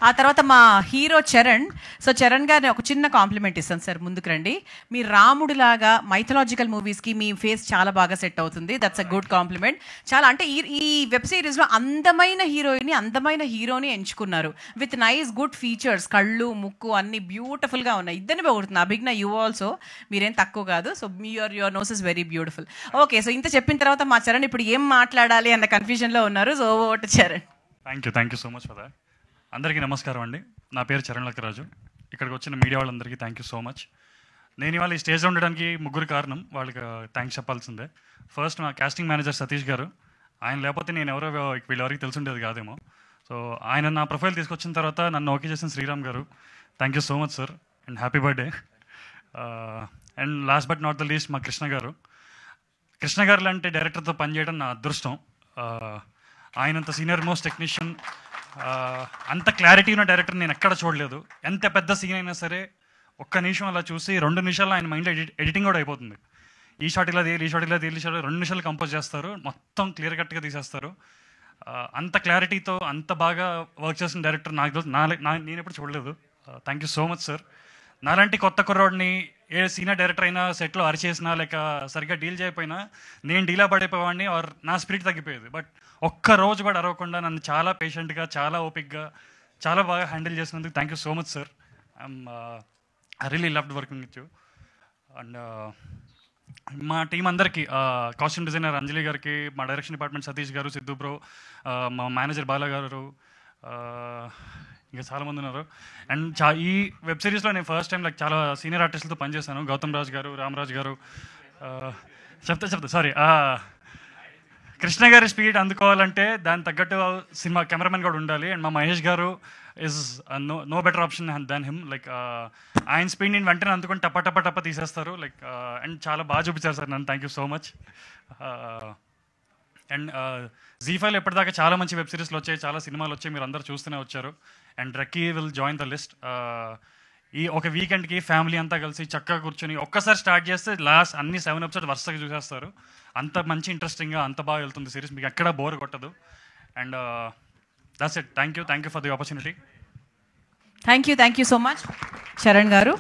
ఆ తర్వాత మా హీరో చరణ్. సో చరణ్ గారిని ఒక చిన్న కాంప్లిమెంట్ ఇస్తాను సార్, ముందుకు రండి. మీ రాముడిలాగా మైథలాజికల్ మూవీస్కి మీ ఫేస్ చాలా బాగా సెట్ అవుతుంది. That's a good complement. చాలా అంటే ఈ వెబ్ సిరీస్లో అందమైన హీరోయిన్ని, అందమైన హీరోని ఎంచుకున్నారు విత్ నైస్ గుడ్ ఫీచర్స్. కళ్ళు, ముక్కు అన్ని బ్యూటిఫుల్గా ఉన్నాయి. ఇద్దరిని పోగొడుతుంది. అభిజ్ఞ, యూ ఆల్సో, మీరేం తక్కువ కాదు. So your nose is very beautiful. Okay, so ఇంత చెప్పిన తర్వాత మా చరణ్ ఇప్పుడు ఏం మాట్లాడాలి అన్న కన్ఫ్యూజన్లో ఉన్నారు. So over to Charan. Thank you so much for that. అందరికీ నమస్కారం అండి. నా పేరు చరణ్ లక్కరాజు. ఇక్కడికి వచ్చిన మీడియా వాళ్ళందరికీ థ్యాంక్ యూ సో మచ్. నేను ఇవాళ ఈ స్టేజ్లో ఉండడానికి ముగ్గురు కారణం, వాళ్ళకి థ్యాంక్స్ చెప్పాల్సిందే. ఫస్ట్ మా కాస్టింగ్ మేనేజర్ సతీష్ గారు. ఆయన లేకపోతే నేను ఎవరో వీళ్ళెవరికి తెలిసి కాదేమో. సో ఆయన నా ప్రొఫైల్ తీసుకొచ్చిన తర్వాత నన్ను ఓకే చేసిన శ్రీరామ్ గారు. Thank you so much sir, and happy birthday. And last but not the least మా కృష్ణ గారు. కృష్ణ గారు లాంటి డైరెక్టర్తో పనిచేయడం నా అదృష్టం. ఆయనంత సీనియర్ మోస్ట్ టెక్నీషియన్, అంత క్లారిటీ ఉన్న డైరెక్టర్ నేను ఎక్కడ చూడలేదు. ఎంత పెద్ద సీన్ అయినా సరే ఒక్క నిమిషం అలా చూసి 2 నిమిషాల్లో ఆయన మైండ్లో ఎడిటింగ్ కూడా అయిపోతుంది. ఈ షాట్ ఇలా తీయాలి, ఈ షాట్ ఇలా తీయాలి, 2 నిమిషాలు కంపోజ్ చేస్తారు, మొత్తం క్లియర్ కట్గా తీసేస్తారు. అంత క్లారిటీతో అంత బాగా వర్క్ చేసిన డైరెక్టర్ నాకు నేను ఎప్పుడు చూడలేదు. Thank you so much sir. నాలాంటి కొత్త కుర్రోడిని ఏ సీనియర్ డైరెక్టర్ అయినా సెట్లో అరిచేసినా లేక సరిగ్గా డీల్ చేయకపోయినా నేను డీలా పడిపోయేవాడిని, ఆర్ నా స్పిరిట్ తగ్గిపోయేది. బట్ ఒక్క రోజు కూడా అరవకుండా నన్ను చాలా పేషెంట్గా, చాలా ఓపిక్గా, చాలా బాగా హ్యాండిల్ చేసినందుకు thank you so much sir. I really loved working with you. And మా టీం అందరికీ, కాస్ట్యూమ్ డిజైనర్ అంజలి గారికి, మా డైరెక్షన్ డిపార్ట్మెంట్ సతీష్ గారు, సిద్ధు బ్రో, మా మేనేజర్ బాలా గారు, ఇంకా చాలామంది ఉన్నారు. అండ్ ఈ వెబ్ సిరీస్లో నేను ఫస్ట్ టైం చాలా సీనియర్ ఆర్టిస్టులతో పనిచేశాను. గౌతమ్ రాజ్ గారు, రామరాజ్ గారు, చెప్తా సారీ, కృష్ణ గారి స్పీడ్ అందుకోవాలంటే దాని తగ్గట్టు సినిమా కెమెరామెన్ కూడా ఉండాలి. అండ్ మా Mahesh garu is no better option than him. ఆయన స్పీడ్ నేను వెంటనే అందుకొని టప్ప తీసేస్తారు. అండ్ చాలా బాగా చూపించారు సార్ నన్ను. Thank you so much. And జీ5లో ఎప్పటిదాకా చాలా మంచి వెబ్ సిరీస్లు వచ్చాయి, చాలా సినిమాలు వచ్చాయి, మీరు అందరూ చూస్తూనే వచ్చారు. And రక్కీ will join the list. ఈ ఒక వీకెండ్కి ఫ్యామిలీ అంతా కలిసి చక్కగా కూర్చొని ఒక్కసారి స్టార్ట్ చేస్తే లాస్ట్ అన్ని 7 ఎపిసోడ్స్ వరుసగా చూసేస్తారు. అంత మంచి ఇంట్రెస్టింగ్గా అంత బాగా వెళ్తుంది సిరీస్, మీకు ఎక్కడా బోర్ కొట్టదు. And that's it. Thank you for the opportunity. Thank you so much Charan గారు.